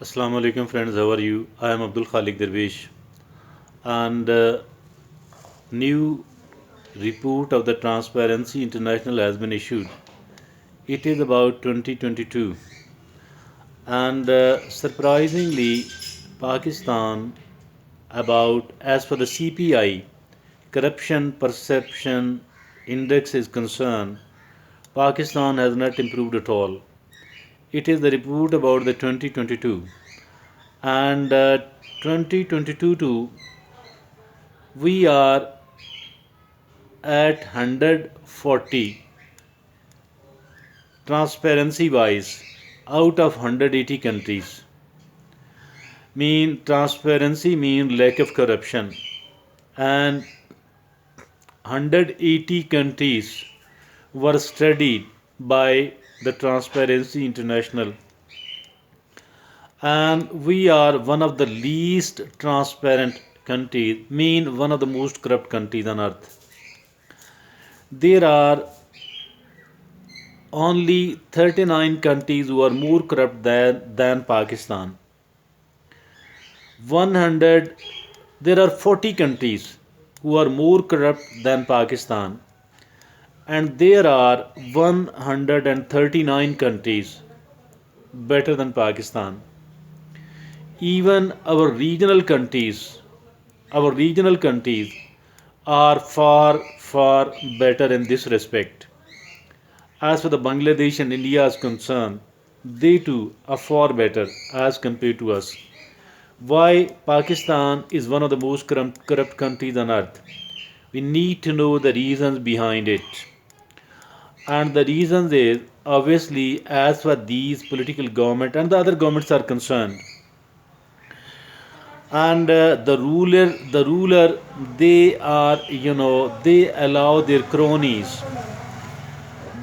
Assalamu alaikum friends, how are you? I am Abdul Khalik Dervish, and new report of the Transparency International has been issued. It is about 2022, and surprisingly, Pakistan, about as for the CPI, Corruption Perception Index is concerned, Pakistan has not improved at all. It is the report about the 2022, and 2022 too, we are at 140 transparency wise out of 180 countries. Mean transparency mean lack of corruption, and 180 countries were studied by the Transparency International, and we are one of the least transparent countries, mean one of the most corrupt countries on earth. There are only 39 countries who are more corrupt than Pakistan. 100, there are 40 countries who are more corrupt than Pakistan, and there are 139 countries better than Pakistan. Even our regional countries are far, far better in this respect. As for the Bangladesh and India is concerned, they too are far better as compared to us. Why Pakistan is one of the most corrupt countries on earth? We need to know the reasons behind it. And the reasons is obviously as for these political government and the other governments are concerned. And the ruler, they are, they allow their cronies.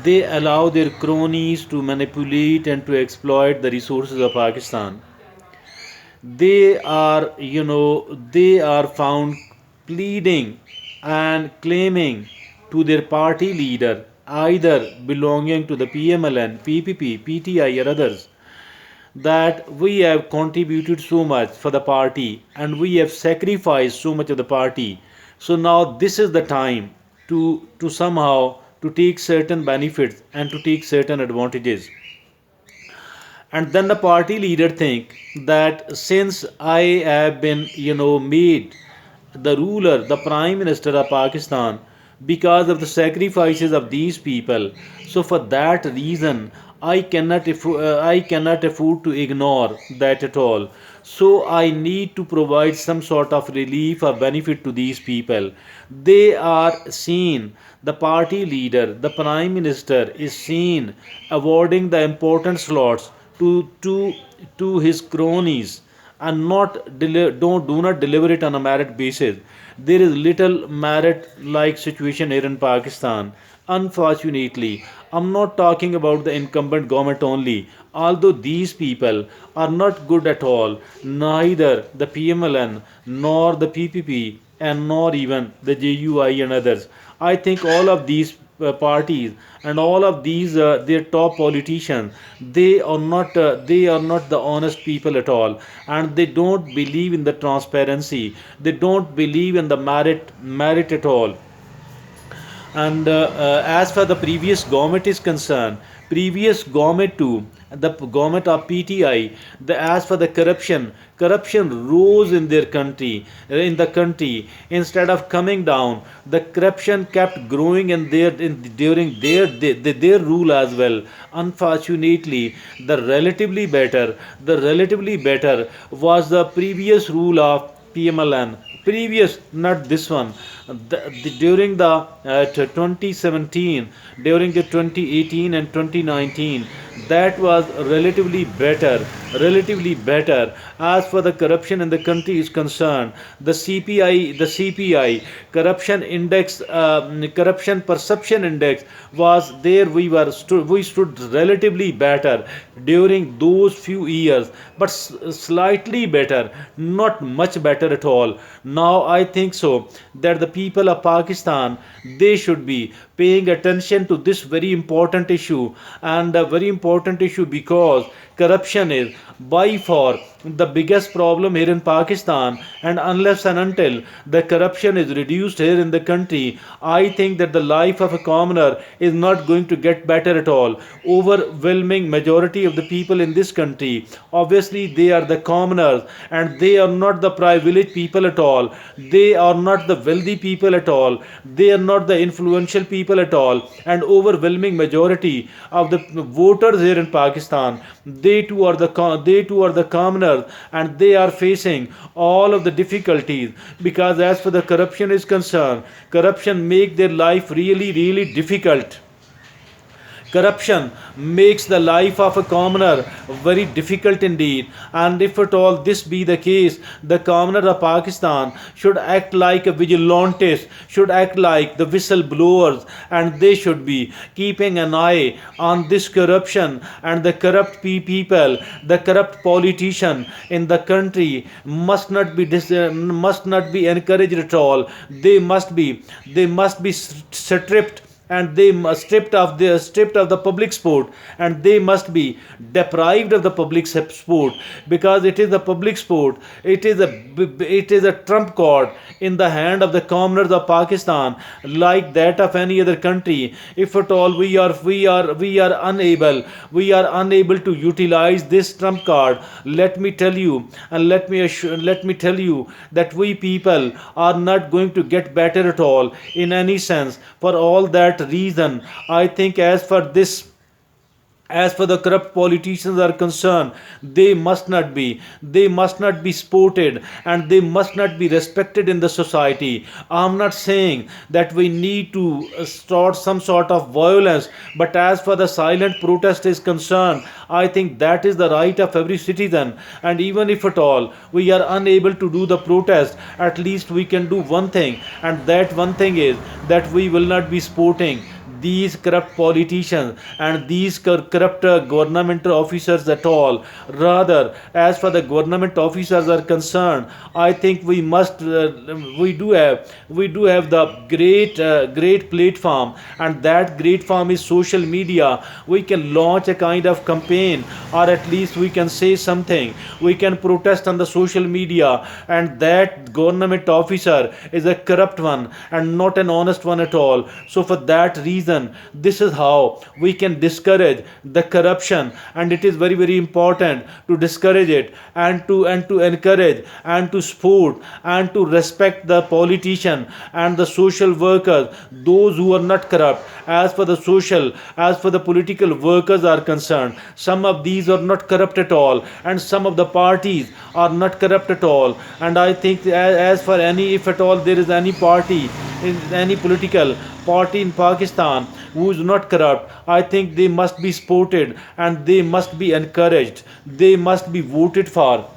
They allow their cronies to manipulate and to exploit the resources of Pakistan. They are found pleading and claiming to their party leader, either belonging to the PMLN, PPP, PTI, or others, that we have contributed so much for the party and we have sacrificed so much of the party. So now this is the time to somehow to take certain benefits and to take certain advantages. And then the party leader think that since I have been made the ruler, the prime minister of Pakistan, because of the sacrifices of these people, so for that reason I cannot afford to ignore that at all. So I need to provide some sort of relief or benefit to these people. They are seen, the party leader, the prime minister is seen awarding the important slots to his cronies, and don't do not deliver it on a merit basis. There is little merit like situation here in Pakistan. Unfortunately, I'm not talking about the incumbent government only. Although these people are not good at all, neither the PMLN nor the PPP and nor even the JUI and others. I think all of these parties and all of these their top politicians, they are not the honest people at all, and they don't believe in the transparency. They don't believe in the merit at all. And as far the previous government is concerned, previous government too, the government of PTI, as for the corruption rose in their country, in the country. Instead of coming down, the corruption kept growing during their rule as well. Unfortunately, the relatively better was the previous rule of PMLN, previous, not this one. During the 2017, during the 2018 and 2019, that was relatively better. As for the corruption in the country is concerned, the CPI corruption index, corruption perception index was there. We stood relatively better during those few years, but slightly better, not much better at all. Now I think so that the people of Pakistan, they should be paying attention to this very important issue, and a very important issue because corruption is by far the biggest problem here in Pakistan, and unless and until the corruption is reduced here in the country, I think that the life of a commoner is not going to get better at all. Overwhelming majority of the people in this country, obviously they are the commoners, and they are not the privileged people at all. They are not the wealthy people at all. They are not the influential people at all. And overwhelming majority of the voters here in Pakistan, they too are the commoners, and they are facing all of the difficulties, because as for the corruption is concerned, corruption make their life really difficult. Corruption makes the life of a commoner very difficult indeed. And if at all this be the case, the commoner of Pakistan should act like a vigilantes, should act like the whistleblowers, and they should be keeping an eye on this corruption and the corrupt people, the corrupt politician in the country must not be must not be encouraged at all. They must be stripped, and they must stripped of the public sport, and they must be deprived of the public sport, because it is the public sport, it is a trump card in the hand of the commoners of Pakistan, like that of any other country. If at all we are unable to utilize this trump card, let me tell you, and let me tell you that we people are not going to get better at all in any sense. For all that reason, I think as for the corrupt politicians are concerned, they must not be supported, and they must not be respected in the society. I'm not saying that we need to start some sort of violence, but as for the silent protest is concerned, I think that is the right of every citizen. And even if at all we are unable to do the protest, at least we can do one thing, and that one thing is that we will not be supporting these corrupt politicians and these corrupt government officers at all. Rather, as for the government officers are concerned, I think we do have the great platform, and that great form is social media. We can launch a kind of campaign, or at least we can say something. We can protest on the social media, and that government officer is a corrupt one and not an honest one at all. So for that reason, this is how we can discourage the corruption, and it is very important to discourage it, and to encourage and to support and to respect the politician and the social workers, those who are not corrupt. As for the political workers are concerned, some of these are not corrupt at all, and some of the parties are not corrupt at all. And I think, as for any, if at all there is any party, in any political party in Pakistan who is not corrupt, I think they must be supported, and they must be encouraged. They must be voted for.